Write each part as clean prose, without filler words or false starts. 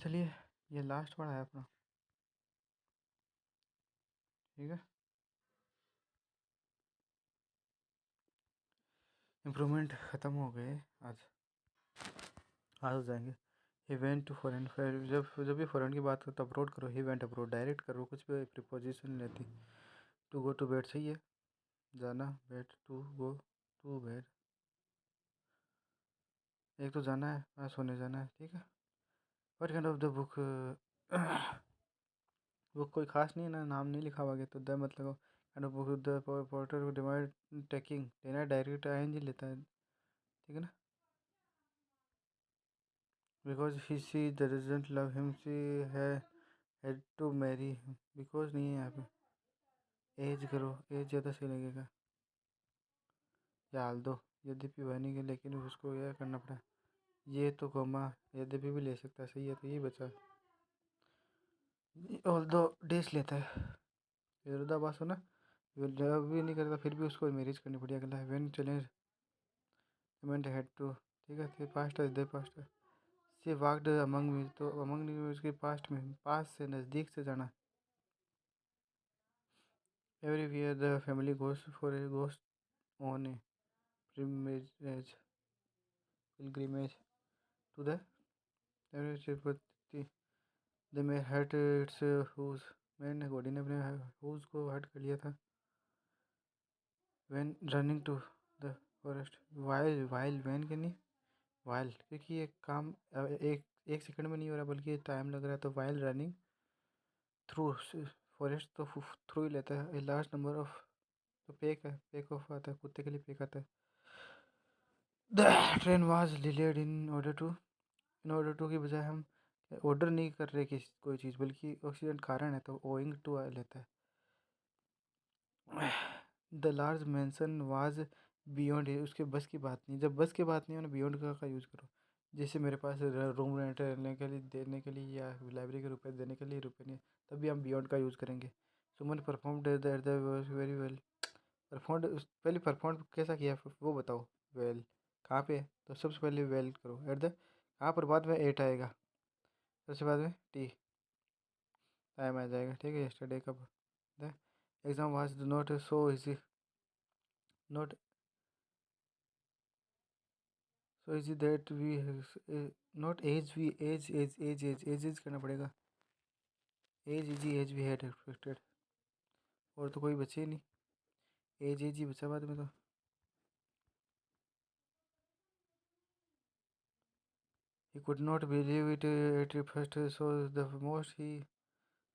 चलिए, ये लास्ट वाला है अपना। ठीक है, इम्प्रूवमेंट ख़त्म हो गए आज। आज हो जाएंगे। ही वेंट टू फॉरेन, फिर जब जब भी फॉरेन की बात करो तो अब्रोड करो, ही वेंट अब्रोड डायरेक्ट करो, कुछ भी प्रीपोजिशन लेती। टू गो टू बेड सही है, जाना, bed, to go to bed. एक तो जाना है, सोने जाना है। ठीक है। What kind of the book, book कोई खास नहीं है ना, नाम नहीं लिखा हुआ आगे, तो द मतलब kind of book the porter demand taking, लेना डायरेक्ट आएंगे लेता है। ठीक है ना। Because he see doesn't love him she had to marry him. Because नहीं है यहाँ पे, एज करो, एज ज़्यादा सही लगेगा। या हाल दो, यद्यपि वह नहीं है लेकिन उसको यह करना पड़ा। ये तो कोमा यद्यपि भी ले सकता है, सही है, तो ये बचा। ऑल दो डेज लेता है, विरोधाभास हो ना। लव भी नहीं करता फिर भी उसको मैरिज करनी पड़ी। अगला है when challenge meant had to. ठीक है, तो पास्ट है, दे पास्ट है। सी वाक्ड अमंग मी, तो अमंग मी उसके पास्ट में, पास से नज़दीक से जाना। Every year the family ghost for a ghost on a pilgrimage pilgrimage to the Tirupati. The mare hurt its hooves, मैन घोड़ी ने अपने हुज को हर्ट कर लिया था। When running to the forest, while while when के नहीं, वाइल, क्योंकि ये काम एक एक सेकंड में नहीं हो रहा बल्कि टाइम लग रहा है, तो वाइल रनिंग थ्रू फॉरेस्ट, तो थ्रू ही लेता है। ए लार्ज नंबर ऑफ, तो पेक है, पेक ऑफ आता है, कुत्ते के लिए पेक आता है। The train was delayed in order to की बजाय हम ऑर्डर नहीं कर रहे किसी कोई चीज़, बल्कि एक्सीडेंट कारण है, तो ओइंग टू लेता है। द लार्ज मैंसन वाज बियॉन्ड, उसके बस की बात नहीं। जब बस की बात नहीं हो ना, बियॉन्ड का यूज़ करो। जैसे मेरे पास रूम रेंट लेने के लिए देने के लिए, या लाइब्रेरी के रुपए देने के लिए रुपए नहीं है, तभी हम बियॉन्ड का यूज़ करेंगे। Suman performed at the very well. Perform, पहले परफॉर्म कैसा किया वो बताओ। वेल कहाँ पे है, तो सबसे पहले वेल करो। एट द कहाँ पर, बाद में एट आएगा, सबसे बाद में टी टाइम आ जाएगा। ठीक है, यस्टरडे कब, the exam was not so easy, not so easy that we, not as we as करना पड़ेगा। As easy as we had expected, और तो कोई बचे ही नहीं, एज ही बचा बाद में तो। He could not believe it at first, so the most he,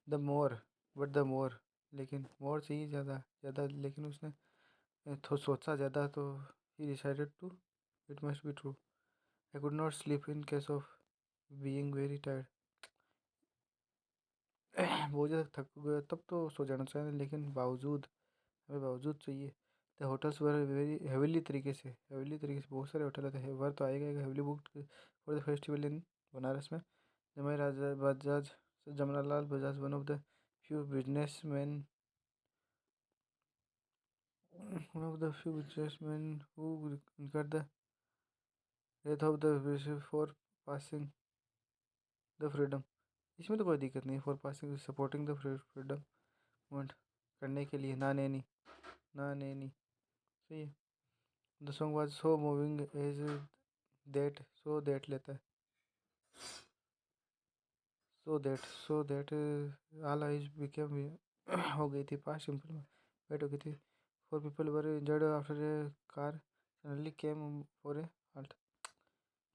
the more, but the more, लेकिन मोर चाहिए ज़्यादा ज़्यादा, लेकिन उसने तो सोचा ज़्यादा, तो he decided to, it must be true. I could not sleep in case of being very tired. बहुत ज़्यादा थक गया तब तो सो जाना चाहिए, लेकिन बावजूद, हमें बावजूद चाहिए। The hotels were very heavily तरीके से बहुत सारे होटल थे, वर तो आएगा heavily booked for the festival in Banaras में। जमाई राजा Bajaj, Jamnalal Bajaj, one of the few businessman who got the death of the for passing the freedom. इसमें तो कोई दिक्कत नहीं, for passing supporting the freedom movement, करने के लिए, ना नैनी, सही है। The song was so moving as that, so that लेता है, so that all eyes became, हो गई थी, पास्ट सिंपल में वेट हो गई थी। Four people were injured after a car suddenly came for a halt,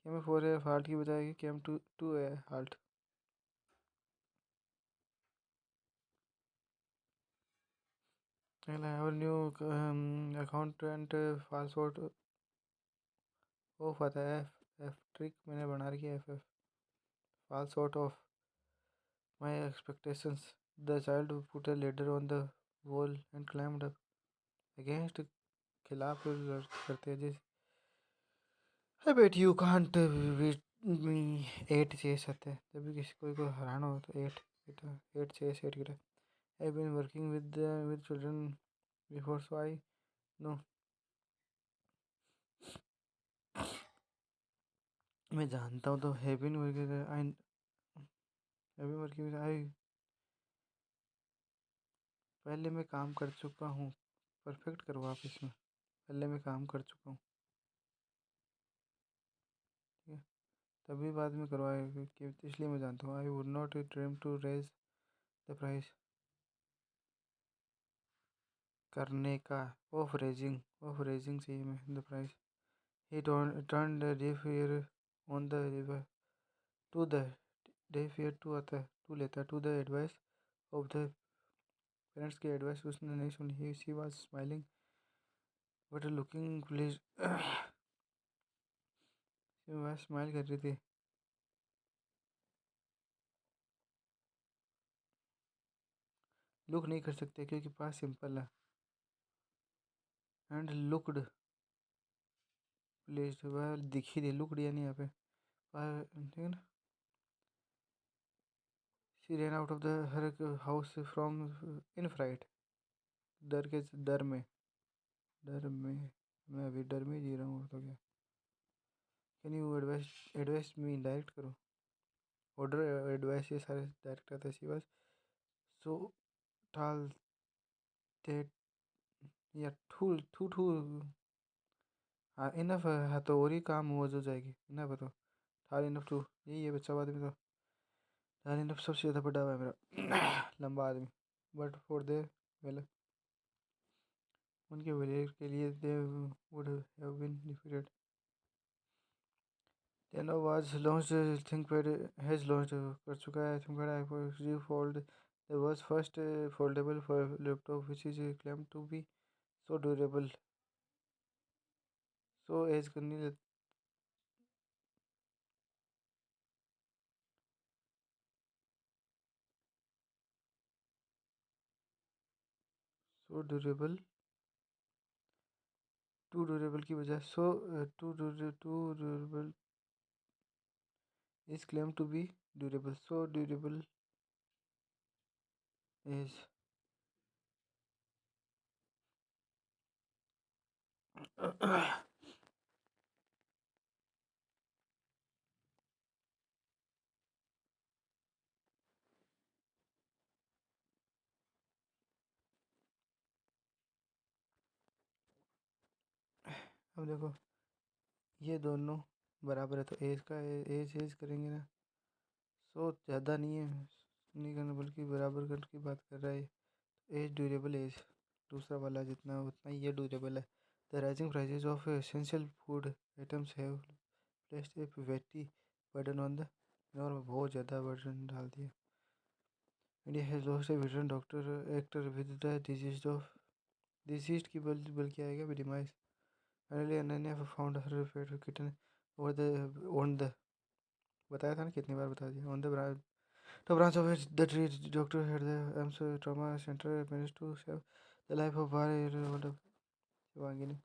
came for a halt की बजाय came to a halt. Our new accountant falls out of आता है, एफ ट्रिक मैंने बना रखी है, F falls out of my expectations. The child put a ladder on the wall and climbed up. Against, खिलाफ करते हैं जैसे। I bet you can't beat me, 8 chess आते हैं, जब भी किसी को हराना हो तो 8 चेस 8 गिरा। I've been working with children before, so I know, मैं जानता हूँ, तो हैव बीन वर्किंग, अभी वर्किंग आई, पहले मैं काम कर चुका हूँ। परफेक्ट करो आप इसमें, पहले मैं काम कर चुका हूँ, ठीक है। तभी बाद में करवाए कि इसलिए मैं जानता हूँ। I would not dream to raise the price, करने का, ऑफ रेजिंग चाहिए मैं the price. He turn the deaf ear on the river to the deaf ear to आता है, टू लेता है, to the advice of the parents की advice उसने नहीं सुनी। He she was smiling but looking please, वह स्माइल कर रही थी, लुक नहीं कर सकते क्योंकि पास सिंपल है। एंड लुकड प्लीज, वह दिखी थी, लुकड यानी यहाँ पे ठीक है ना। She ran out of the her house from in fright, डर में, मैं अभी डर में जी रहा हूँ तो क्या। Can you advice me, direct करो, ऑर्डर एडवाइस ये सारे डायरेक्ट आते हैं। शी वाज सो टाल दैट, या ठूल ठू ठू, हाँ इनफ है तो और ही काम हो जो जाएगी, इनफ है तो टाल इनफ टू, यही है बच्चा आदमी तो। टाल इनफ सबसे ज़्यादा बड़ा हुआ है मेरा लंबा आदमी। बट फॉर दे वेल, उनके वेल के लिए they would have been defeated. टेनो was launched, ThinkPad has launch कर चुका है ThinkPad I fold the world's first foldable for laptop which is claim to be so durable, so as करनी, so durable, too durable की बजाय so too durable is claim to be durable, so durable is. अब देखो ये दोनों बराबर है तो एज का एज एज करेंगे ना, सो ज़्यादा नहीं है, नहीं करना बल्कि बराबर कर की बात कर रहा है। एज ड्यूरेबल एज, दूसरा वाला जितना उतना ही ये ड्यूरेबल है। The rising prices of essential food items have placed a weighty burden on the, और बहुत ज़्यादा बर्डन डाल दिया। India has lost a veteran doctor actor with the disease की बल्कि आएगा भी demise. Finally Ananya found her pet kitten over the on the, बताया था ना कितनी बार बता दिया, on the the branch of which the doctor had the AIMS trauma center managed to save the life of मतलब शिवांगिनी।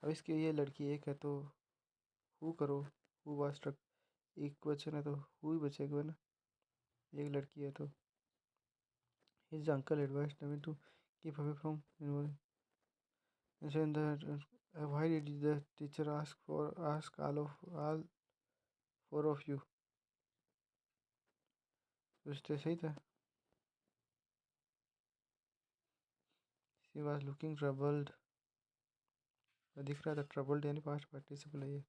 अब इसकी ये लड़की एक है तो हु करो, हु वाज स्ट्रक, एक क्वेश्चन है तो हु ही बचेगा ना, एक लड़की है तो। His uncle advice Naveen to keep away from involving the, why did the teacher ask all four of you, उससे सही था। she was looking troubled, दिख रहा था ट्रबल्ड यानी पास्ट पार्टिसिपल है ये।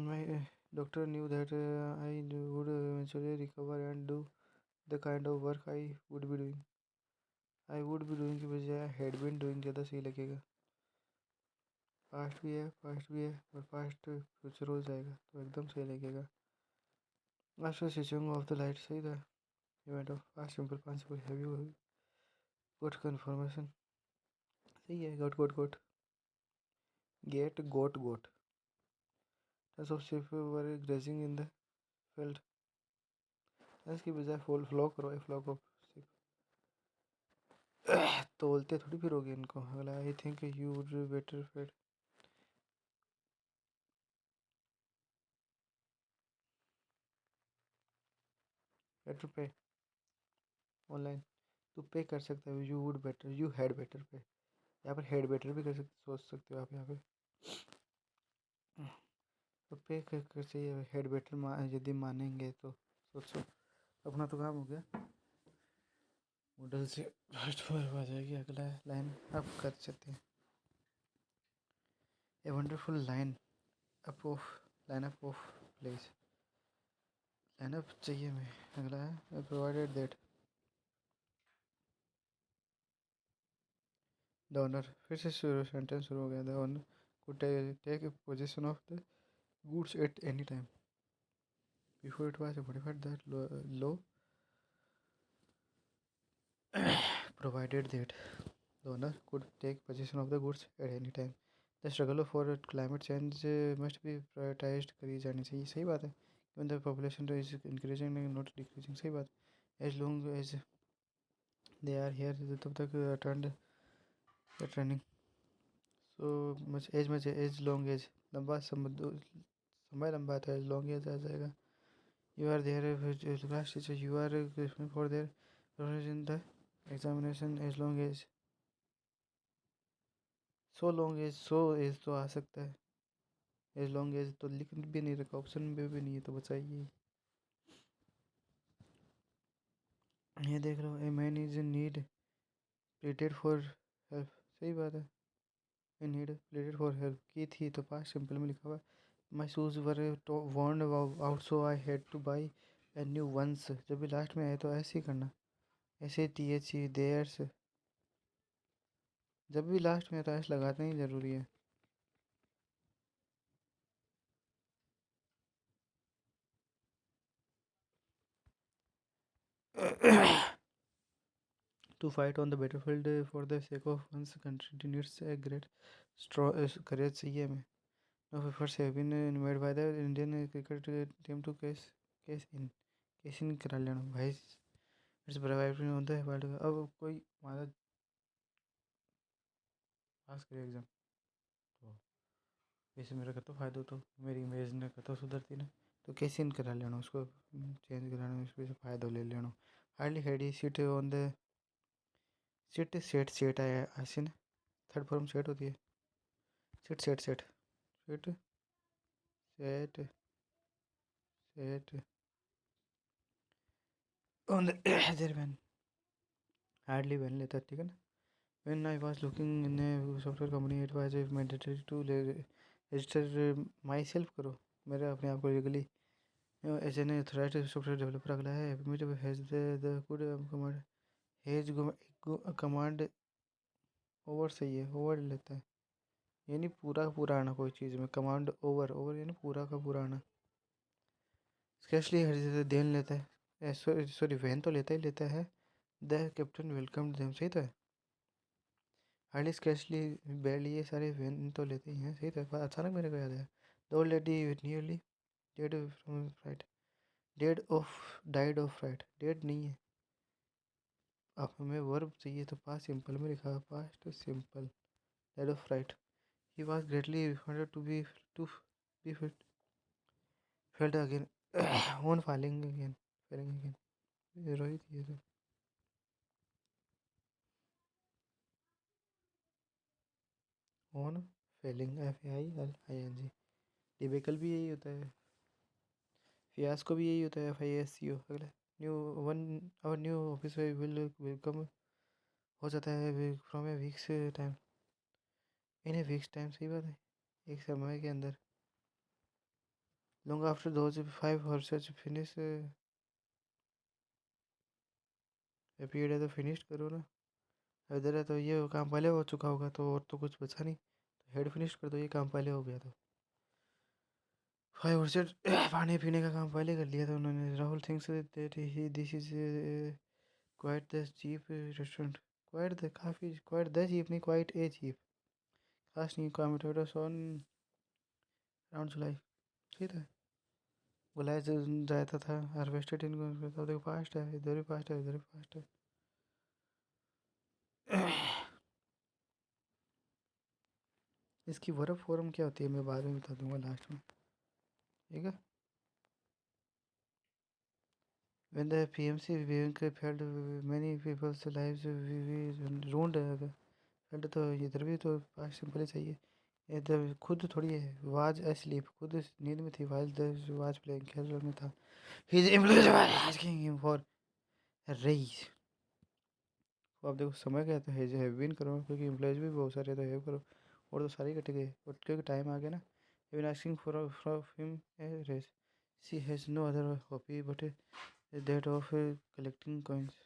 My doctor knew that I would eventually recover and do the kind of work I would be doing. I would be doing की बजाय had been doing ज़्यादा सही लगेगा। पास्ट भी है और पास्ट फ्यूचर हो जाएगा तो एकदम सही लगेगा। After switching off the light सही था। Event of past simple principle, have you got confirmation? सही है। got get got tons of sheep were grazing in the field, इसकी बजाय फ्लो करो, ए फ्लॉक ऑफ sheep। तोलते थोड़ी फिरोगे इनको, अगला I think you would better fed, better pay online, तो पे कर सकते हो, you would better, you had better pay, यहाँ पर हैड बेटर भी कर सकते, सोच सकते हो आप यहाँ पे। तो पे कर चाहिए हेड वेटर यदि मानेंगे तो सोचो अपना तो काम हो गया। मॉडल से फर्स्ट फ्लोर आ जाएगी। अगला लाइन अप कर सकते हैं। A wonderful line up of place line up चाहिए हमें। अगला है प्रोवाइडेड दैट द ओनर, फिर से सेंटेंस शुरू हो गया। The owner could take possession of the goods at any time before it was modified. The law provided that the owner could take possession of the goods at any time. The struggle for climate change must be prioritized करी जानी चाहिए। सही बात है। When the population is increasing and not decreasing, सही बात। As long as they are here तब तक trending so much as long as लंबा समय लंबा है तो as long as आ जाएगा। You are there class teacher, you are for their in the examination as long as so तो आ सकता है। as long as तो लिख भी नहीं रखा, ऑप्शन में भी नहीं है तो बचाइए। ये देख लो a man is in need pleaded for help, सही बात है। In need pleaded for help की थी तो पास्ट सिंपल में लिखा हुआ। My shoes were worn out so I had to buy a new ones. जब भी लास्ट में आए तो ऐसे ही करना, ऐसे TH देयर्स। जब भी लास्ट में तो ऐसे लगाना ही ज़रूरी है। To fight on the battlefield for the sake of one's country needs a great strong courage चाहिए हमें। No efforts have been made by the Indian cricket team to cash in करा लेना भाई। इट्स प्रोवाइड होता है world का। अब कोई हमारा पास करे एग्जाम तो वैसे मेरा कतो फ़ायदा तो मेरी इमेज ने कतो सुधरती ना, तो कैसे इन करा लेना उसको चेंज कराना में उसमें से फ़ायदा ले लेना। Hardly had seat on the set आया ऐसे ना। थर्ड फॉर्म सेट होती है। Set set on the there when hardly बन लेता है, ठीक है ना। When I was looking in a software company it was mandatory to register myself करो मेरे अपने आप को legally as an authorised software developer. अगला है has the good command has command over, सही है ओवर लेता है यानी पूरा का पूरा आना कोई चीज़ में। कमांड ओवर यानी पूरा का पूरा आना। स्पेशली हर जैसे देन लेता है, सॉरी वैन तो लेता है। द कैप्टन वेलकम देम, सही तो है। हार्डली स्केचली बैरली ये सारे वैन तो लेते ही हैं, सही तो है। अचानक मेरे को याद आया। The old lady nearly dead from fright, died of fright, dead नहीं है। अब हमें वर्ब चाहिए तो पास्ट सिंपल में लिखा है, past simple. Died of fright. He was greatly wanted to be felt again on failing again. Rohit ये तो ऑन फेलिंग FAILING। टिपिकल भी यही होता है। फियास को भी यही होता है FIASCO। अगला न्यू वन और न्यू ऑफिस विल वेलकम हो जाता है from A weeks time, in A weeks time, सही बात है एक समय के अंदर। Long after those 5 horse's finish period है तो फिनिश करो ना। इधर है तो ये काम पहले हो चुका होगा तो और तो कुछ बचा नहीं, तो हेड फिनिश कर दो, ये काम पहले हो गया। तो 5 हॉर्सेज पानी पीने का काम पहले कर लिया था उन्होंने। Rahul thinks that he this is quite the cheap restaurant. Quite the cheap नहीं, क्वाइट ए चीप। खास नहीं, कॉमेटोडस ऑन राउंड जुलाई, ठीक है। बुलाया जाता था हार्वेस्टेड इनको, तो देखो फास्ट है, इधर भी फास्ट है, इधर भी फास्ट है। इसकी वर्ब फॉर्म क्या होती है मैं बाद में बता दूंगा लास्ट में, ठीक है। When the PMC bank failed many people's lives we ruined है। अगर failed तो इधर भी तो पास्ट सिंपल ही चाहिए। ये द खुद थोड़ी है, वाज एस्लीप, खुद नींद में थी, वाइल द वाज प्लेइंग, खेल रहा में था। He is employed asking him for raise. तो आप देखो समय क्या, तो हैव बीन करो, क्योंकि एम्प्लॉयज भी बहुत सारे, तो हैव करो, और तो सारे कट गए, बट क्योंकि टाइम आ गया ना। Even asking for him a raise, she has no other hobby but that of collecting coins.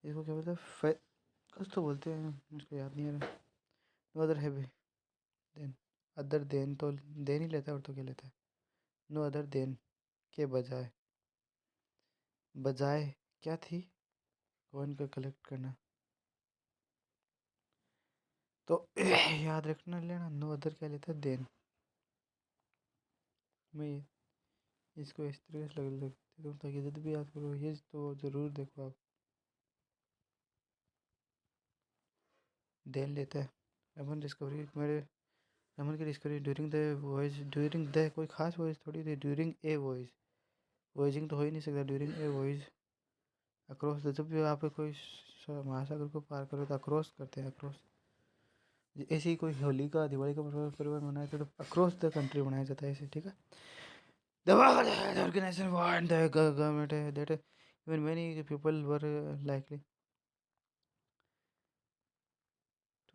इसको क्या बोलते हैं, कुछ तो बोलते हैं, मुझको याद नहीं आ रहा। No other heavy than, other than तो देन ही लेता है, और तो क्या लेता है। नो अदर देन के बजाय, बजाय क्या थी, कॉइन का कलेक्ट करना। तो याद रखना लेना, नो अदर क्या लेता है, देन। मैं इसको इस तरीके से लग लगती हूँ ताकि जब भी याद करो, ये तो ज़रूर देखो आप। देन लेता है। रमन डिस्कवरी मेरे रमन की discovery during the voice, during the कोई खास वॉइस थोड़ी थी, ड्यूरिंग ए वॉइस, वॉइसिंग तो हो ही नहीं सकता, ड्यूरिंग ए वॉइस अक्रॉस। जब भी आप कोई महासागर को पार करो तो अक्रॉस करते हैं, अक्रॉस। ऐसे ही कोई होली का, दिवाली का पर्व मनाए तो अक्रॉस द कंट्री मनाया जाता है ऐसे, ठीक है। The organization warned the government that even many people were likely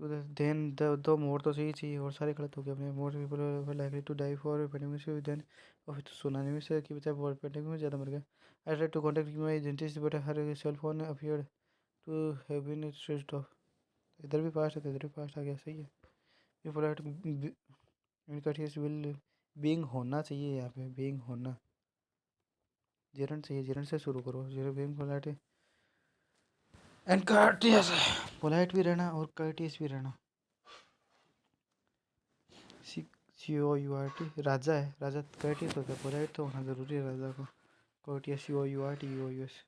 to then the more तो सही चाहिए, और सारे गलत हो गए अपने। more people were likely to die for pandemic से then of tsunami से, कि बचा बहुत pandemic में ज़्यादा मर गया। I tried to contact my dentist but her cell phone appeared to have been switched off। इधर भी पास है तो इधर भी पास आ गया, सही है। ये polite courteous will being होना चाहिए, यहाँ पे being होना, जेरन चाहिए, जेरन से शुरू करो, gerund being polite and courteous, polite भी रहना और courteous भी रहना। COURT राजा है, राजा courteous होता है, पोलाइट तो होना ज़रूरी है राजा को। courteous COURTEOUS,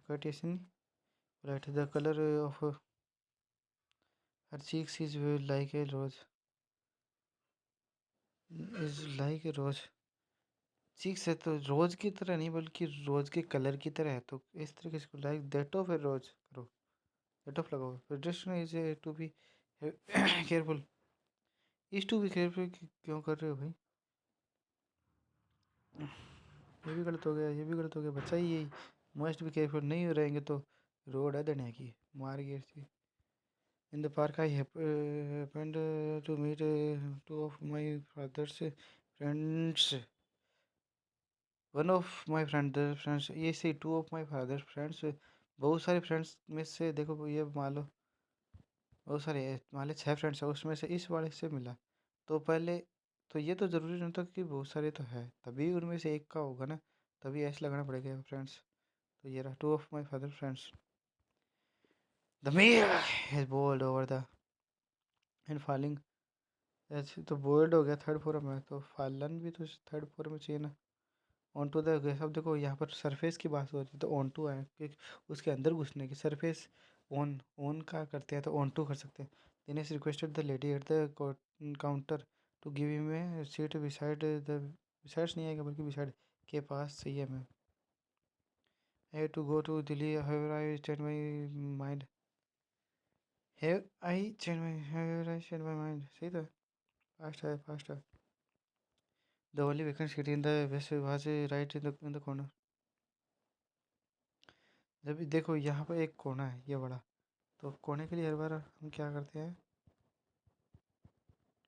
courteous नहीं, polite. The colour of her cheeks is like a rose, is like a rose। Cheeks है तो रोज की तरह नहीं, बल्कि रोज के कलर की तरह है, तो इस तरीके से like that of a rose करो, दैट ऑफ लगाओ। Pedestrian is to be careful, is to be careful क्यों कर रहे हो भाई, ये भी गलत हो गया, ये भी गलत हो गया, बच्चा ही यही। मस्ट भी केयरफुल नहीं रहेंगे तो रोड है दुनिया की, मार गई थी। In the park I happened to meet two of my father's friends, one of my friends, ये सी two of my father's friends, बहुत सारे फ्रेंड्स में से देखो, ये मान लो बहुत सारे, मान लो 6 फ्रेंड्स है, उसमें से इस वाले से मिला, तो पहले तो ये तो ज़रूरी नहीं था कि बहुत सारे तो है, तभी उनमें से एक का होगा ना, तभी ऐसे लगाना पड़ेगा फ्रेंड्स। तो ये रहा to of my father friends. The mayor is bowled over the end falling, ऐसे तो बोल्ड हो गया थर्ड फ्लोर में, तो फॉलन भी तो थर्ड फ्लोर में चाहिए ना। ऑन टू द, सब देखो यहाँ पर सरफेस की बात हो रही है, तो ऑन टू है कि उसके अंदर घुसने की, सरफेस ऑन ऑन का करते हैं तो ऑन टू कर सकते हैं। Dinesh requested the lady at the counter to give him a seat beside the, besides नहीं आएगा बल्कि बिसाइड के पास, सही है। मैं है to go to Delhi, have I change my mind, have I change my, have I change my mind, सही तो है, फास्ट है, फास्ट है। The only vacant seat in the west was right in the corner. जब देखो यहाँ पर एक कोना है ये बड़ा, तो कोने के लिए हर बार हम क्या करते हैं,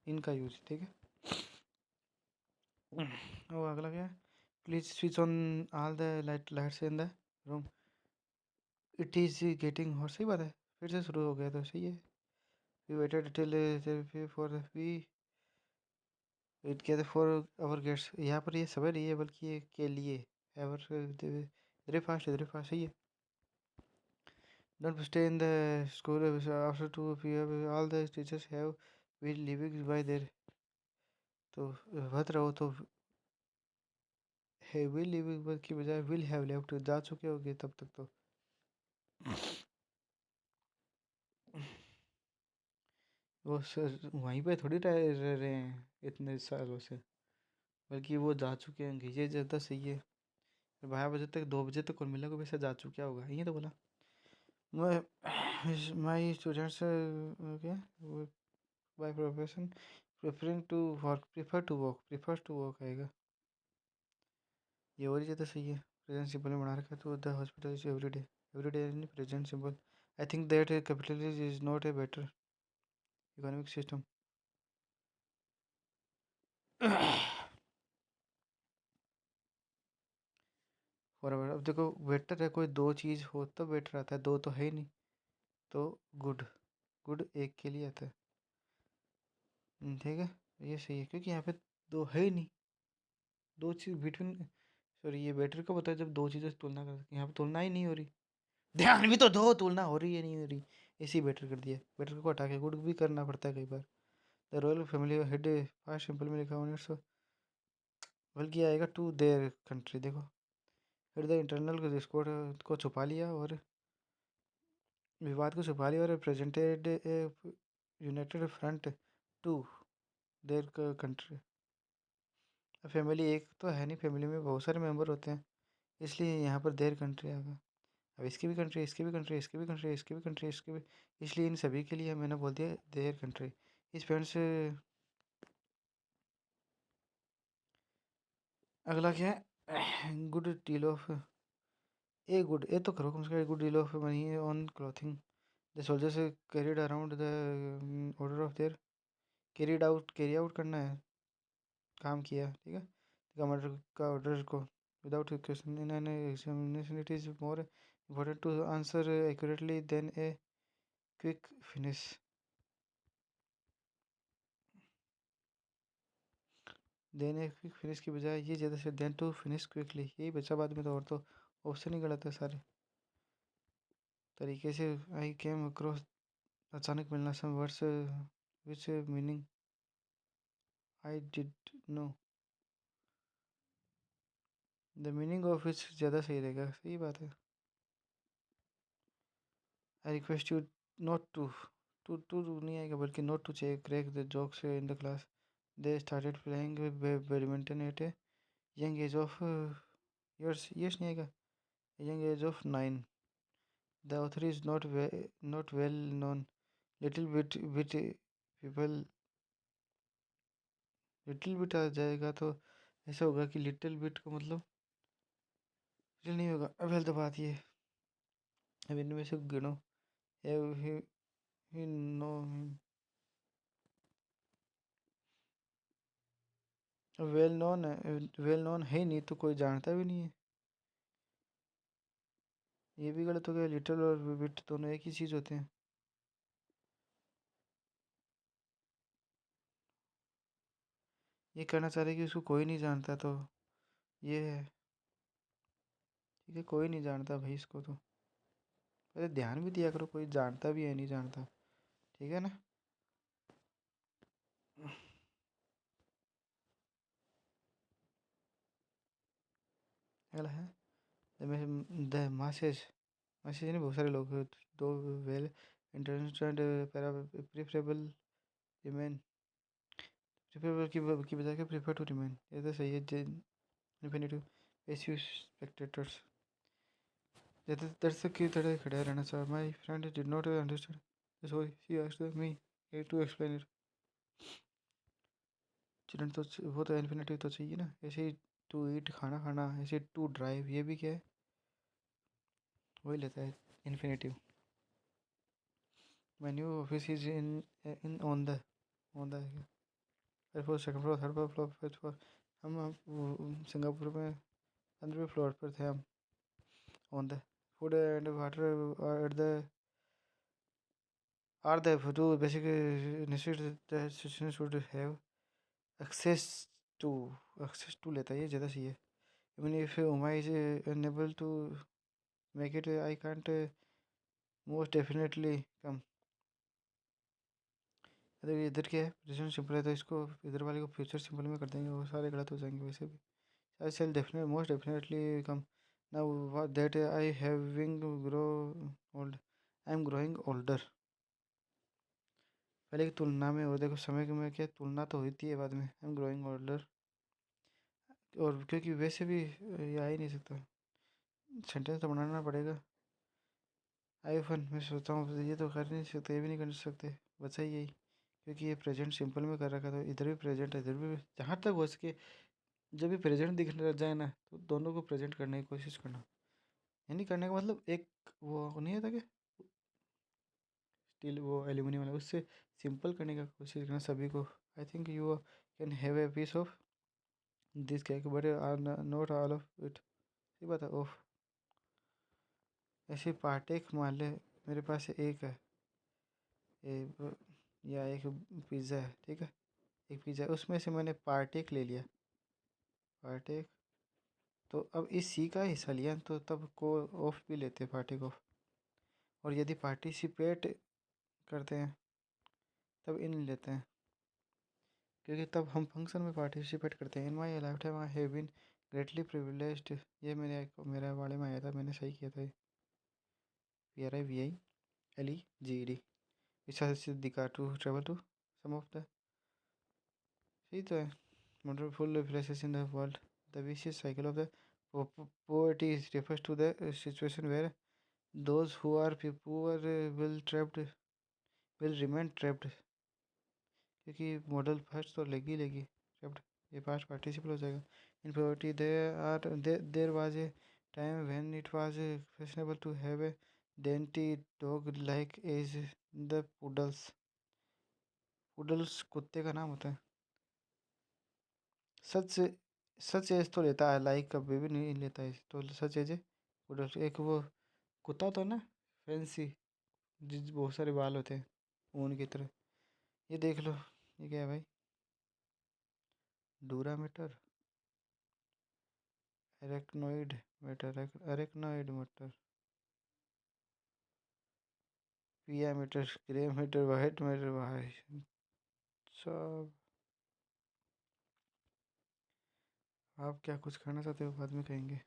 इनका यूज, ठीक है। और अगला क्या है, please switch on all the lights in the room, it is getting hot, सही बात है, फिर से शुरू हो गया तो सही है। We waited till for we wait किया था फॉर आवर गेट्स, यहाँ पर ये समय नहीं है बल्कि ये के लिए, ever, very fast, very fast, सही है। Don't stay in the school after 2 PM, all the teachers have been living by there, तो मत रहो तो है, विल लिविंग की बजाय विल हैव लेफ्ट, जा चुके होगे तब तक तो। वो सर वहीं पे थोड़ी रह रहे हैं इतने सालों से, बल्कि वो जा चुके हैं, ये ज़्यादा सही है। 12 बजे तक, 2 बजे तक कुल मिला को वैसे जा चुका होगा, ये तो बोला। मैं माई स्टूडेंट्स क्या by profession prefer to work आएगा। ये और ही ज़्यादा सही है। प्रेजेंट सिंपल में बना रखा है तो the hospital is every day नहीं present simple. I think that capitalist is not a better economic system. Forward अब देखो बेटर है, कोई दो चीज़ हो तब बेटर आता है, दो तो है ही नहीं, तो गुड गुड एक के लिए आता है। ठीक है, ये सही है क्योंकि यहाँ पे दो है ही नहीं, दो चीज़ बिटवीन। सॉरी, ये बेटर कब होता है जब दो चीज़ों से तुलना कर सकते हैं, यहाँ पे तुलना ही नहीं हो रही। ध्यान भी तो दो, तुलना हो रही है नहीं हो रही, इसी बेटर कर दिया। बेटर को हटा के गुड भी करना पड़ता है कई बार। The royal family had past simple में लिखा होने सो बल्कि आएगा टू देयर कंट्री। देखो फिर द इंटरनल डिस्कॉर्ड को छुपा लिया और विवाद को छुपा लिया और presented united front to their country. Family एक तो है नहीं, फैमिली में बहुत सारे मेंबर होते हैं, इसलिए यहाँ पर देयर कंट्री आ गया। अब इसकी भी कंट्री, इसकी भी कंट्री, इसकी भी कंट्री, इसकी भी कंट्री, इसकी भी, इसलिए इन सभी के लिए मैंने बोल दिया देयर कंट्री। इस पॉइंट से अगला क्या है? Good deal of a good, a तो करो कम से कम, good deal of money on clothing the soldiers carried around the order of their carry out करना है, काम किया, ठीक है। कमांडर का ऑर्डर को without question in an examination it is more important to answer accurately than a quick finish. Than a quick finish की बजाय ये ज़्यादा से देन टू फिनिश क्विकली, यही बचा बाद में, तो और तो ऑप्शन ही गलत है सारे तरीके से। आई केम अक्रॉस अचानक मिलना some words which meaning I did know the meaning of which ज़्यादा सही रहेगा, सही बात है। I request you not to नहीं आएगा बल्कि not to check crack the jokes in the class. They started playing badminton at a young age of yours yes नहीं आएगा, young age of 9। The author is not well known little bit people. Little bit आ जाएगा तो ऐसा होगा कि little bit का मतलब लिटिल नहीं होगा। अब तो बात ये, अब इनमें से गिनो। ही नो वेल नोन है ही नहीं तो कोई जानता भी नहीं है, ये भी गलत हो गया। लिटिल और बिट दोनों एक ही चीज़ होते हैं। ये कहना चाह रहे कि उसको कोई नहीं जानता, तो ये है, ठीक है, कोई नहीं जानता भाई इसको तो। अरे ध्यान भी दिया करो, कोई जानता भी है नहीं जानता, ठीक है ना। अगला है द मासेज। मासेज ने बहुत सारे लोग, दो well intelligent preferable remain, preferable की बजाय के प्रेफर टू रिमेन, ये तो सही है। इन्फिनिटिव पेसिव स्पेक्टेटर्स, ज़्यादा दर्शक की तरह खड़ा रहना चाहिए। My friend did not understand sorry she asked me to explain it. Children तो वो तो इन्फिनिटिव तो चाहिए ना। ऐसे ही टू ईट खाना खाना, ऐसे टू ड्राइव, ये भी क्या है, वही लेता है infinitive. My new office is in on the fourth second floor third floor fifth floor. हम सिंगापुर में 15वें फ्लोर पर थे हम। On the food and water at the are the two basic necessities the citizen should have access to. Access to लेता है, ये ज़्यादा सही है। Even if Uma is unable to make it I can't most definitely come. अरे ये इधर क्या है, प्रेजेंट सिंपल है तो इसको इधर वाले को फ्यूचर सिंपल में कर देंगे, वो सारे गलत हो जाएंगे वैसे भी। I shall definite most definitely come now that I having grow old, I am growing older. पहले की तुलना में, और देखो समय में क्या तुलना तो होती है बाद में, आई एम ग्रोइंग ओल्डर। और क्योंकि वैसे भी ये आ ही नहीं सकता, सेंटेंस तो बनाना पड़ेगा। आई फन मैं सोचता हूँ ये तो कर नहीं सकते, ये भी नहीं कर सकते, बचा ही यही क्योंकि ये प्रेजेंट सिंपल में कर रखा था, इधर भी प्रेजेंट है, इधर भी। जहाँ तक हो सके जब भी प्रेजेंट दिखने लग जाए ना, तो दोनों को प्रेजेंट करने की कोशिश करना। यानी करने का मतलब एक वो नहीं होता कि स्टील वो एल्यूमिनियम वाला, उससे सिंपल करने का कोशिश करना सभी को। I think you can have a piece of this cake but are not all of it. ये बात है। ओह, ऐसे पार्टेक मान ले, मेरे पास एक है ए, या एक पिज़्ज़ा है, ठीक है। एक पिज़्ज़ा, उसमें से मैंने पार्टेक ले लिया, पार्टेक। तो अब इस सी का हिस्सा लिया, तो तब को ऑफ भी लेते हैं, पार्टेक ऑफ। और यदि पार्टिसिपेट करते हैं तब इन लेते हैं, क्योंकि तब हम फंक्शन में पार्टिसिपेट करते हैं। In my lifetime I have been greatly privileged. ये मेरे वाले में आया था, मैंने सही किया था। PRIVILEGED विच दिखा to travel to some of the, सही तो है। Wonderful places in the world. The vicious cycle of the poverty refers to the situation where those who are poor will remain trapped। क्योंकि model first तो लेगी trapped, ये past participle हो जाएगा। इन poverty there was a time when it was fashionable to have a dainty dog like as the poodles। poodles कुत्ते का नाम होता है। सच सच एज तो लेता है, लाइक कभी भी नहीं लेता है, तो सच एज है poodles। एक वो कुत्ता होता है ना, फैंसी, जिस बहुत सारे बाल होते हैं ऊन की तरह। ये देख लो, ये क्या है भाई, dura mater, arachnoid mater, arachnoid mater, pia mater, grey matter, white matter. भाई सब, आप क्या कुछ खाना चाहते हो बाद में कहेंगे।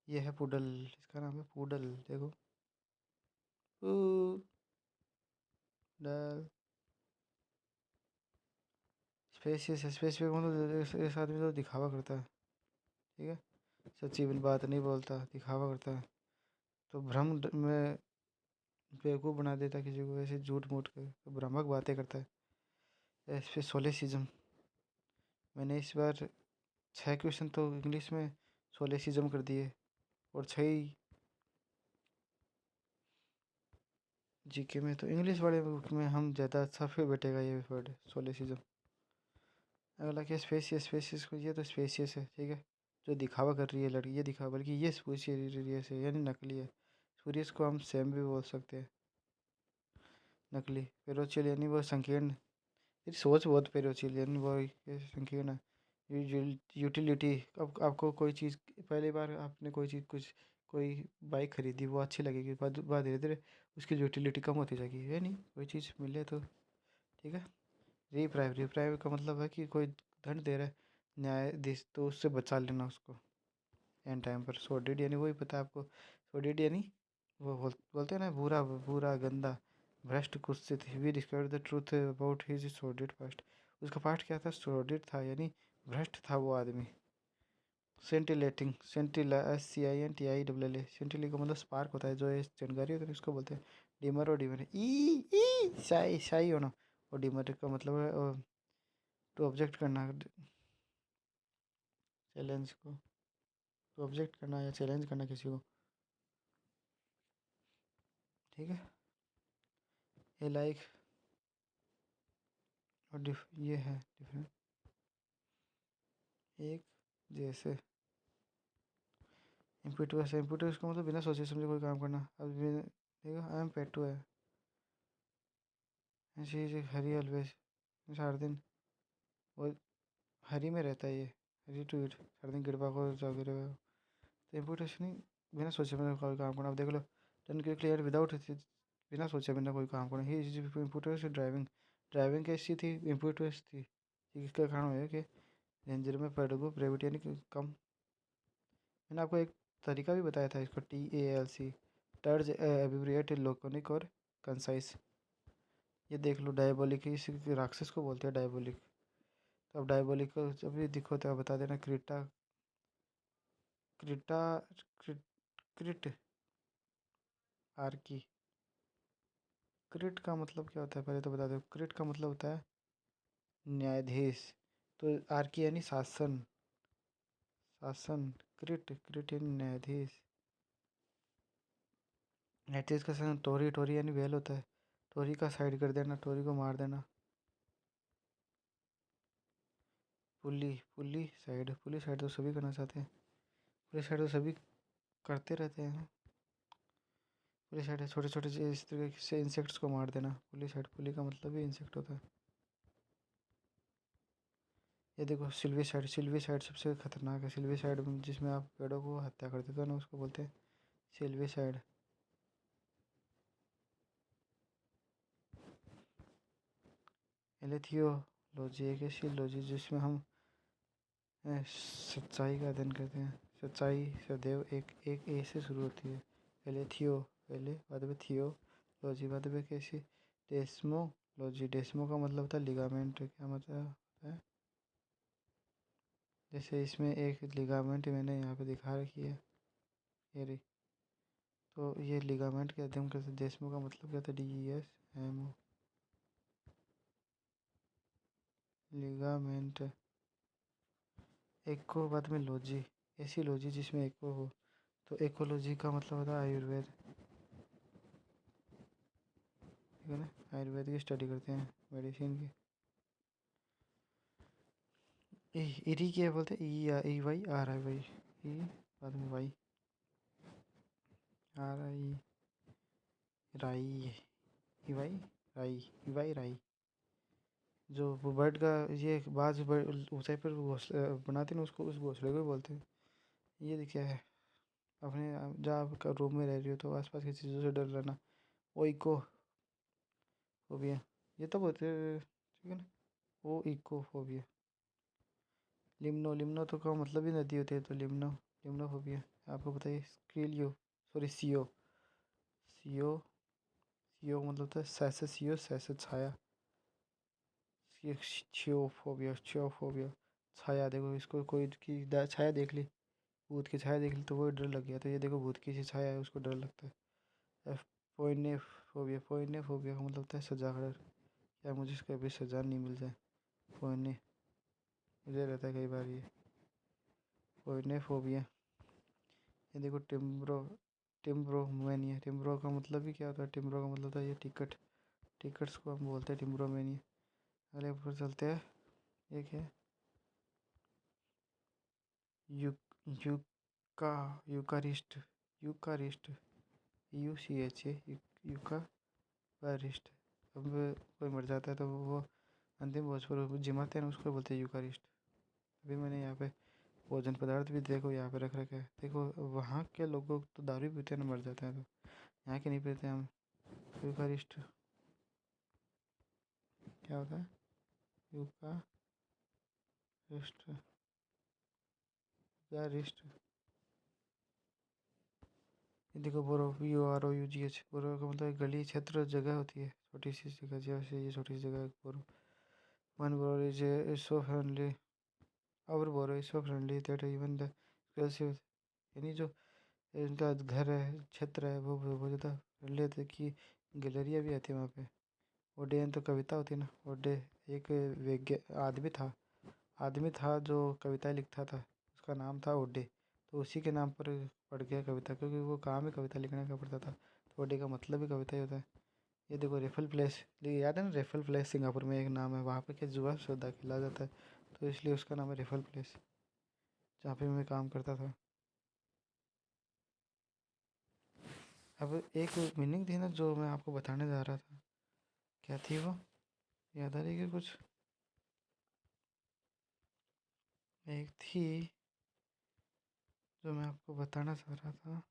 ये है पुडल, इसका नाम है पुडल, देखो पुडल। स्पेसियस है, स्पेसिफिक मतलब इस आदमी तो दिखावा करता है, ठीक है। सच्ची बात नहीं बोलता, दिखावा करता है, तो भ्रम में बेवकूफ़ बना देता है किसी को, ऐसे झूठ मूठ कर तो भ्रामक बातें करता है। इस पे सोलेसिज्म, मैंने इस बार 6 क्वेश्चन तो इंग्लिश में सोलेसिज्म कर दिए, और 6 जीके में। तो इंग्लिश वाले बुक में हम ज़्यादा अच्छा फिर बैठेगा ये वर्ड सोलेसिज्म। अगला क्या, स्पेसियस, स्पेसियस को, ये तो स्पेसियस है, ठीक है। जो दिखावा कर रही है लड़की, ये दिखावा, बल्कि ये स्पेसियस है, यानी नकली है। स्पूरियस को हम सेम भी बोल सकते हैं, नकली। पेरोचिल यानी वो संकीर्ण, तेरी सोच बहुत पेरोचिल यानी वो ये संकीर्ण है। यूटिलिटी, अब आपको कोई चीज़, पहली बार आपने कोई चीज़ कुछ कोई बाइक खरीदी, वो अच्छी लगेगी, बाद बाद धीरे धीरे उसकी यूटिलिटी कम होती जाएगी, है नहीं, कोई चीज़ मिले तो, ठीक है। रिप्राइव, रिप्राइव का मतलब है कि कोई दंड दे रहा है न्यायाधीश, तो उससे बचा लेना उसको एंड टाइम पर। सॉर्डेड यानी वही पता है आपको, सॉर्डेड यानी वो बोलते हैं ना, बुरा बुरा गंदा भ्रष्ट कुत्सित। We discovered the truth about his sordid past. उसका पास्ट क्या था, सॉर्डेड था, यानी भ्रष्ट था वो आदमी। सेंटिलेटिंग, सेंटिला, SCINTILLA, सेंटिली का मतलब स्पार्क होता है, जो ये चिंगारी होती है उसको बोलते हैं। डिमर, और डिमर ई शाई शाई होना। और डिमर का मतलब है टू ऑब्जेक्ट करना, चैलेंज को, टू ऑब्जेक्ट करना या चैलेंज करना किसी को, ठीक है। ये लाइक, और ये है डिफरेंट, एक जैसे। इम्पिटुअस, इम्पिटुअस का मतलब बिना सोचे समझे कोई काम करना। अब देखो, आई एम पेटू है, ऐसे ही हरी ऑलवेज, हर दिन वो हरी में रहता है, ये हरी टू इट, हर दिन गिरबा को जागे रहे। तो इम्पिटुअस नहीं, बिना सोचे समझे कोई काम करना। अब देख लो, डन क्विकली एंड विदाउट, बिना सोचे बिना कोई काम करना। ही इज इम्पिटुअस ड्राइविंग, ड्राइविंग कैसी थी, इम्पिटुअस थी। इसका कारण है कि रेंजर में पेडगो ब्रेविटी यानी कि कम। मैंने आपको एक तरीका भी बताया था इसको, TALC, टर्ज एब्रिविएट, लोकोनिक और कंसाइज। ये देख लो, डायबोलिक, इसी राक्षस को बोलते हैं डायबोलिक। तो अब डायबोलिक को जब भी दिखो तो आप बता देना, क्रिटा, क्रिटा, क्रिट, क्रिट, आर्की, क्रिट का मतलब क्या होता है पहले तो बता दो। क्रिट का मतलब होता है न्यायाधीश। तो आर की यानी शासन, शासन। क्रिट, क्रिट यानी न्यायाधीश। न्यायाधीश का शासन। टोरी, टोरी यानी वेल होता है। टोरी का साइड कर देना, टोरी को मार देना। पुली, पुली साइड, पुली साइड तो सभी करना चाहते हैं। पुली साइड तो सभी करते रहते हैं। पुली साइड छोटे छोटे से इस तरीके से इंसेक्ट्स को मार देना। पुली साइड, पुली का मतलब ही इंसेक्ट होता है। ये देखो सिल्वी साइड, सिल्वी साइड सबसे खतरनाक है। सिल्वी साइड जिसमें आप पेड़ों को हत्या कर देते हो ना, उसको बोलते हैं सिल्वी साइड। एलेथियोलॉजी एक ऐसी लॉजी जिसमें हम सच्चाई का अध्ययन करते हैं। सच्चाई सदैव एक एक ए से शुरू होती है। एलेथियो, पहले बाद में थियो, लॉजी बाद में कैसी। डेस्मोलॉजी, डेस्मो का मतलब होता है लिगामेंट। क्या मतलब होता है? जैसे इसमें एक लिगामेंट मैंने यहाँ पे दिखा रखी है, ये रही। तो ये लिगामेंट के अध्ययन करते। डेस्मो का मतलब क्या था? DESMO, ligament. एको बाद में लॉजी, ऐसी लॉजी जिसमें एको हो। तो एकोलॉजी का मतलब होता है आयुर्वेद, ठीक है ना। आयुर्वेद की स्टडी करते हैं, मेडिसिन की। इरी क्या बोलते हैं? E Y R I Y, E बाद में वाई, आर आई, राई, ई वाई राई, ई वाई राई। जो वो बर्ड का, ये बाज ऊंचाई पर घोंसला बनाते हैं ना, उसको उस घोंसले को ही बोलते हैं। ये देखिए है अपने, जब आप रूम में रह रही हो तो आसपास की चीज़ों से डर रहना, वो इको फोबिया। ये तो बोलते हैं, ठीक है ना। वो इको फोबिया। लिम्नो, लिम्नो तो का मतलब ही नदी होती है, तो लिम्नो, लिम्नोफोबिया। आपको बताइए। स्क्रिलियो, सॉरी सियो, सियो, सियो मतलब होता है सैसे, सियो सैसे छाया। छियोफोबिया, छियोफोबिया छाया। देखो इसको कोई की छाया देख ली, भूत की छाया देख ली तो वो डर लग गया। तो ये देखो भूत की सी छाया है, उसको डर लगता है। पोइनेफोबिया, पोइनेफोबिया का मतलब होता है सजा का डर। क्या मुझे इसका कभी सजा नहीं मिल जाए। पोइने, मुझे रहता है कई बार ये पोइनेफोबिया। ये देखो टिम्ब्रो, टिम्ब्रोमेनिया। टिम्ब्रो का मतलब ही क्या होता है? टिम्ब्रो का मतलब होता है ये टिकट, टिकट्स को हम बोलते हैं टिम्ब्रोमेनिया। अगले ऊपर चलते हैं। ये क्या है? यू, यूका, यूकारिस्ट, यूकारिस्ट, UCH है, यूकारिस्ट। अब कोई मर जाता है तो वो अंतिम भोज पर जिमाते हैं ना, उसको बोलते हैं यूकारिस्ट। अभी मैंने यहाँ पे भोजन पदार्थ भी देखो यहाँ पे रख रखे हैं। देखो वहाँ के लोगों तो दारू पीते हैं ना, मर जाते हैं, तो यहाँ के नहीं पीते हम। यूकारिस्ट क्या होता है? यूकारिस्ट, यूकारिस्ट। ये देखो बोरो, BOROUGH, बोरो का मतलब गली, क्षेत्र, जगह होती है, छोटी सी जगह। जैसे ये छोटी सी जगह है Boro. One Boro is so friendly, और Boro is so friendly that even the यानी जो इनका घर है, क्षेत्र है, वो बहुत ज़्यादा फ्रेंडली होता है कि गैलरिया भी आती है वहाँ पे। ओडेन तो कविता होती है ना, ओडे। एक आदमी था, आदमी था जो कविताएं लिखता था, उसका नाम था ओडे। तो उसी के नाम पर पड़ गया कविता, क्योंकि वो काम ही कविता लिखने का पड़ता था। तो ओडे का मतलब ही कविता ही होता है। ये देखो रेफल प्लेस, याद है ना रेफल प्लेस? सिंगापुर में एक नाम है, वहाँ पे क्या जुआ सौदा खेला जाता है, तो इसलिए उसका नाम है रेफल प्लेस, जहाँ पे मैं काम करता था। अब एक मीनिंग थी ना जो मैं आपको बताने जा रहा था, क्या थी वो? याद आ रही है कुछ? एक थी जो मैं आपको बताना चाह रहा था।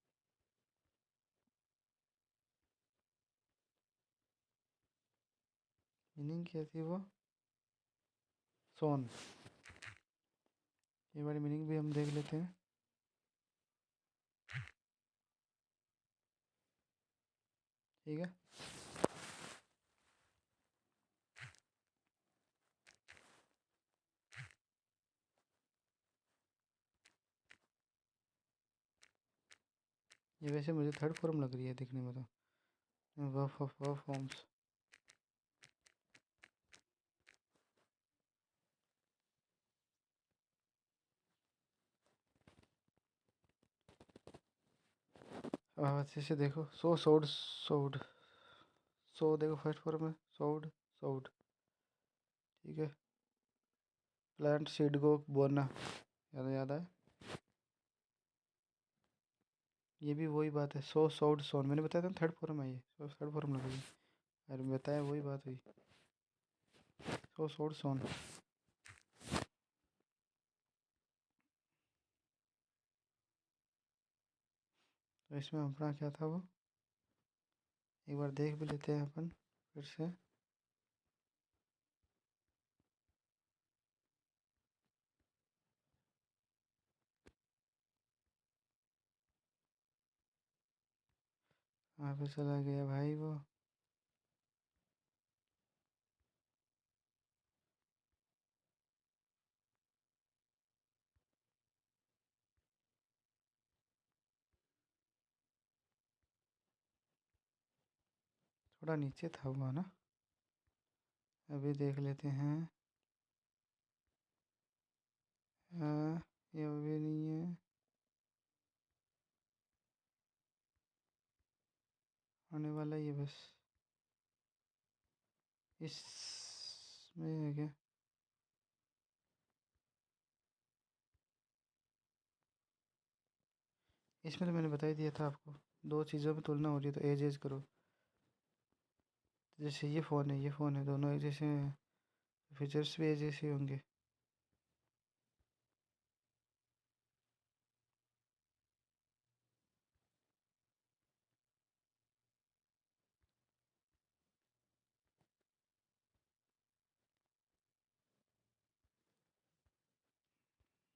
मीनिंग क्या थी वो? सोन। ये वाली मीनिंग भी हम देख लेते हैं। ठीक है। ये वैसे मुझे थर्ड फॉर्म लग रही है दिखने में तो। Verb of verb forms. अब आप अच्छे से देखो, सोड सोड देखो फर्स्ट फॉर्म में सोड। ठीक है। प्लांट सीड को बोना, याद है। ये भी वही बात है, सोड सोन, मैंने बताया था थर्ड फॉर्म है, ये थर्ड फॉर्म लगेगी। अरे बताया, वही बात हुई। सोड सोन। तो इसमें अपना क्या था वो, एक बार देख भी लेते हैं अपन फिर से। वहाँ पे चला गया भाई वो। थोड़ा नीचे था वो ना। अभी देख लेते हैं। ये अभी नहीं है। आने वाला ही है बस। इसमें है क्या? इसमें तो मैंने बता ही दिया था आपको, दो चीज़ों में तुलना हो रही है तो एज एज करो। जैसे ये फ़ोन है, दोनों एक जैसे हैं, फीचर्स भी एक जैसे होंगे।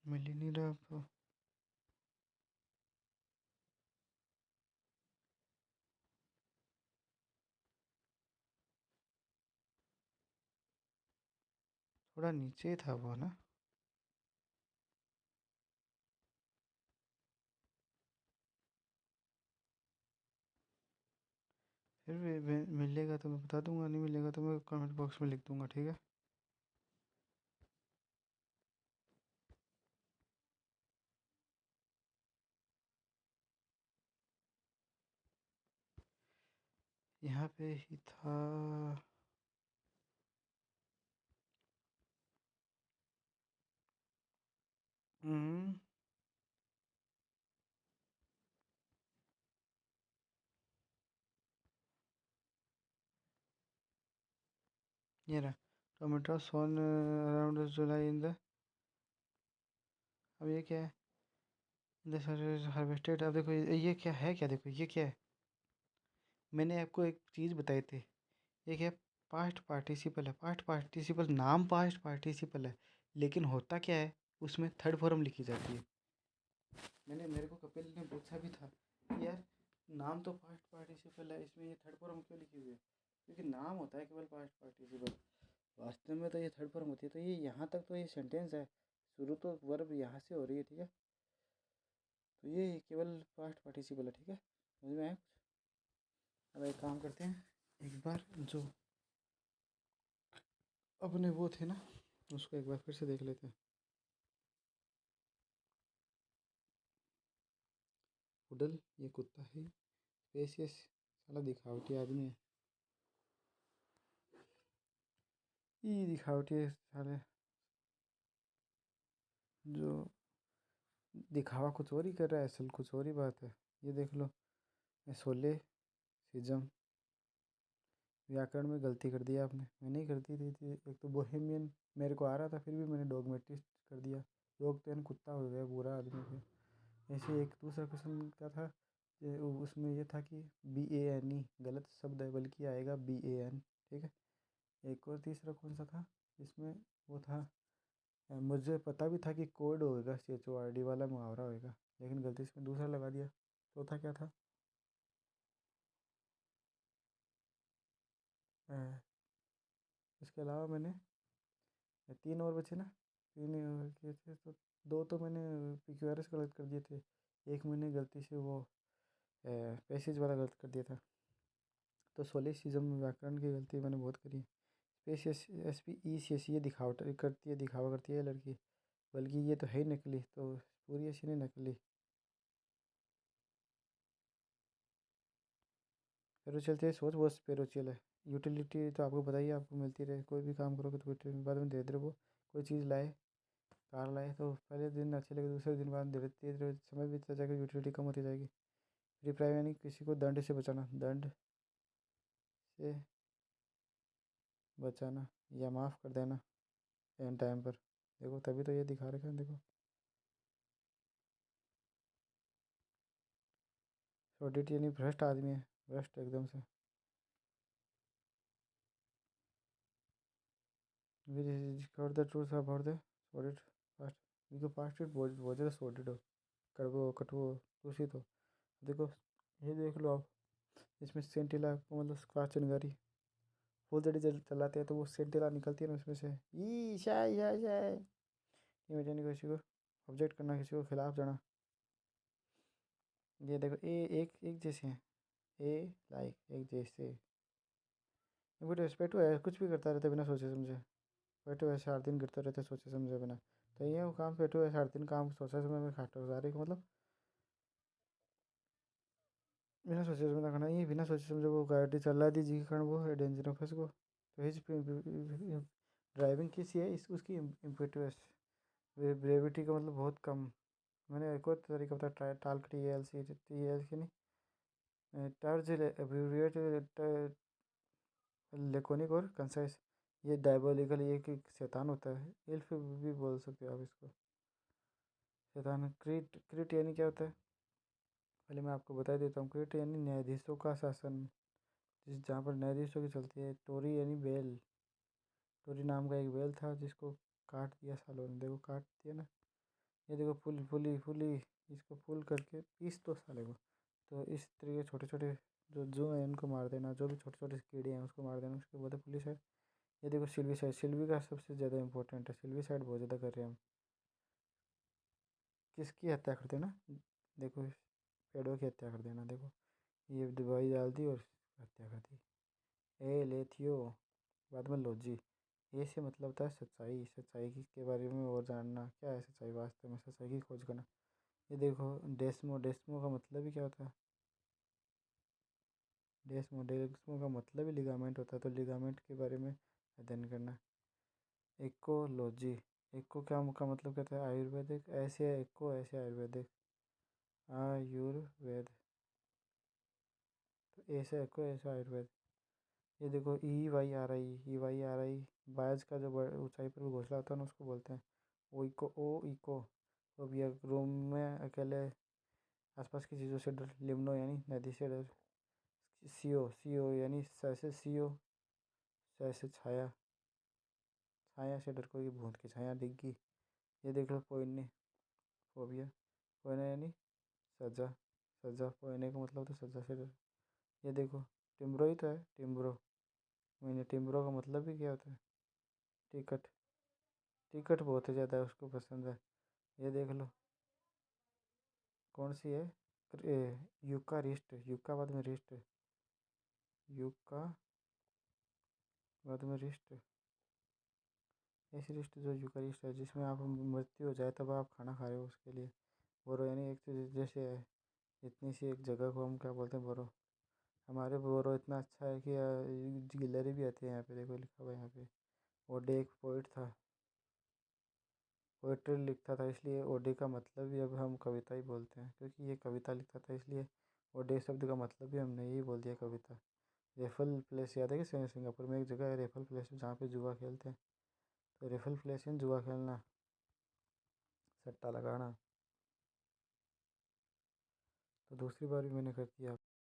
मिल ही नहीं रहा आपको। थोड़ा नीचे था वो ना। फिर भी मिलेगा तो मैं बता दूंगा, नहीं मिलेगा तो मैं कमेंट बॉक्स में लिख दूंगा, ठीक है। यहाँ पे ही था। हम्म। ये रहा। Tomato sown around July in the. अब ये क्या है? The harvested. अब देखो ये क्या है, क्या देखो ये क्या है। मैंने आपको एक चीज़ बताई थी, ये क्या है? पास्ट पार्टिसिपल है। पास्ट पार्टिसिपल, नाम पास्ट पार्टिसिपल है, लेकिन होता क्या है, उसमें थर्ड फॉर्म लिखी जाती है। मेरे को कपिल ने पूछा भी था कि यार, नाम तो पास्ट पार्टिसिपल है, इसमें ये थर्ड फॉर्म क्यों लिखी हुई है? क्योंकि नाम होता है केवल पास्ट पार्टिसिपल, वास्तव में तो ये थर्ड फॉर्म होती है। तो ये यहाँ तक तो ये सेंटेंस है, शुरू तो वर्ब यहाँ से हो रही है, ठीक है। तो ये केवल पास्ट पार्टिसिपल है, ठीक है। समझ में आया कुछ? अब एक काम करते हैं, एक बार जो अपने वो थे ना, उसको एक बार फिर से देख लेते हैं। पुडल, ये कुत्ता है। स्पेसियस, साला दिखावटी आदमी है। ये दिखावटी है साले, जो दिखावा कुछ और ही कर रहा है, असल कुछ और ही बात है। ये देख लो, सोले सिजम, व्याकरण में गलती कर दिया आपने, मैंने ही कर दी थी। एक तो बोहेमियन मेरे को आ रहा था, फिर भी मैंने डॉगमेटिस्ट कर दिया। डॉग तो कुत्ता हो गया, बुरा आदमी फिर। ऐसे एक दूसरा क्वेश्चन क्या था, उसमें ये था कि BANE गलत शब्द है, बल्कि आएगा BAN, ठीक है। एक और तीसरा कौन सा था इसमें, वो था, मुझे पता भी था कि कोड होएगा, CHORD वाला मुहावरा होएगा, लेकिन गलती से मैं दूसरा लगा दिया। चौथा क्या था? अ, इसके अलावा मैंने तीन और बचे ना, तीन और किए थे तो दो तो मैंने PQRS गलत कर दिए थे, एक मैंने गलती से वो पैसेज वाला गलत कर दिया था। तो सोलिसिज्म में व्याकरण की गलती मैंने बहुत करी। स्पेसियस, SPECS, ये दिखावट करती है, दिखावा करती है ये लड़की, बल्कि ये तो है ही नकली, तो पूरी ऐसी नहीं नकली। स्पिरिचुअल चाहिए सोच, वो स्पिरिचुअल है। यूटिलिटी तो आपको बताइए, आपको मिलती रहे, कोई भी काम करोगे तो यूटिलिटी बाद में धीरे धीरे वो कोई चीज़ लाए, कार लाए तो पहले दिन अच्छे लगे, दूसरे दिन बाद धीरे धीरे धीरे समय बीतता जाएगा, यूटिलिटी कम होती जाएगी। रिप्लाई यानी किसी को दंड से बचाना, दंड से बचाना या माफ़ कर देना एन टाइम पर। देखो तभी तो ये दिखा रखा है, देखो ऑडिट यानी भ्रष्ट आदमी है, भ्रष्ट एकदम से। Discover the truth about the audit past, देखो पास्ट बहुत बहुत ज़्यादा सॉर्टेड हो, कड़वो कटवो दूषित हो। देखो ये देख लो आप, इसमें सेंटिला को मतलब स्क्वाच चिंगारी फुल जड़ी जल चलाते हैं तो वो सेंटिला निकलती है ना उसमें से, ई शाय शाय शाय। इमेज यानी किसी को ऑब्जेक्ट करना, किसी को खिलाफ जाना। ये देखो ए एक एक जैसे हैं, ए लाइक एक जैसे। बट पेटू है कुछ भी करता रहता है बिना सोचे समझे, पेटू ऐसे 8 दिन गिरते रहते सोचे समझे बिना। तो ये वो काम पेटू ऐसे 8 दिन काम सोचा समझे में खाटा जा रही मतलब बिना सोचे समझे खाना, ये बिना सोचे समझे वो गाड़ी चला दी जी के कारण वो है डेंजर ऑफिस को। तो हिज ड्राइविंग किसी है इस उसकी इम्पेटुअस ब्रेविटी का मतलब बहुत कम। मैंने एक और तरीका बताया, टाल्क टी एल की नहीं, टर्ज एब्रीविएट लेकोनिक और कंसाइज। ये डायबोलिकल, ये एक शैतान होता है, इल्फ भी बोल सकते हो आप इसको। शैतान क्रीट, क्रीट यानी क्या होता है पहले मैं आपको बता देता हूँ। क्रीट यानी न्यायाधीशों का शासन, जिस जहाँ पर न्यायाधीशों की चलती है। टोरी यानी बेल, टोरी नाम का एक बेल था जिसको काट दिया सालों ने, देखो काट दिया ना। ये देखो फुल फुली फुली, इसको फुल करके पीस दो साले को। तो इस तरीके छोटे छोटे जो जू हैं उनको मार देना, जो भी छोटे छोटे कीड़े हैं उसको मार देना, उसके बाद पुलिस है। ये देखो सिल्वी साइड, सिल्वी का सबसे ज़्यादा इंपॉर्टेंट है, सिल्वी साइड बहुत ज़्यादा कर रहे हैं हम। किसकी हत्या कर देना, देखो पेड़ों की हत्या कर देना। देखो ये दवाई डाल दी और हत्या कर दी। ए लेथियो, बाद में लॉजी। ए से मतलब होता है सच्चाई, सच्चाई की के बारे में और जानना, क्या है सच्चाई, वास्तव में सच्चाई की खोज करना। ये देखो डेस्मो, डेस्मो का मतलब ही क्या होता है, डेस्मो, डेस्मो का मतलब ही लिगामेंट होता है, तो लिगामेंट के बारे में अध्ययन करना। इकोलॉजी, इको क्या का मतलब कहता है आयुर्वेदिक, ऐसे इको ऐसे आयुर्वेदिक, आयुर्वेद। तो ऐसे इको ऐसे आयुर्वेद। ये देखो ई वाई आर आई बायज का जो ऊंचाई पर घोंसला होता है ना उसको बोलते हैं ओ इको, ओ इको। तो भी रूम में अकेले आसपास की चीज़ों से डर, लिम्नो यानी नदी से डर, सीओ, सीओ यानी सैसे, सीओ सैसे छाया, छाया से डर, कोई भूत की छाया डिग्गी। ये देख लो पोइने, फोबिया, पोइने यानी सजा, सजा पोइने का मतलब तो सजा से डर। ये देखो टिम्ब्रो ही तो है, टिम्ब्रो, मैंने टिम्ब्रो का मतलब भी क्या होता है, टिकट, टिकट बहुत ही ज़्यादा उसको पसंद है। ये देख लो कौन सी है, यूका रिस्ट, यूका बाद में रिस्ट, यूका बाद में रिस्ट, ऐसी रिस्ट जो यूका रिस्ट है जिसमें आप मृत्यु हो जाए तब आप खाना खा रहे हो उसके लिए। बोरो यानी एक तो जैसे है इतनी सी एक जगह को हम क्या बोलते हैं, बोरो। हमारे बोरो इतना अच्छा है कि गिलहरी भी आती है यहाँ पे, देखो लिखा हुआ है यहाँ पे। ओडे एक पोइट था, पोइट्री लिखता था, इसलिए ओडे का मतलब भी अब हम कविता ही बोलते हैं, क्योंकि ये कविता लिखता था इसलिए ओडे शब्द का मतलब भी हमने यही बोल दिया कविता। रेफल प्लेस याद है कि सिंगापुर में एक जगह है रेफल प्लेस जहाँ पे जुआ खेलते हैं, तो रेफल प्लेस है जुआ खेलना, सट्टा लगाना। तो दूसरी बार भी मैंने कर दिया।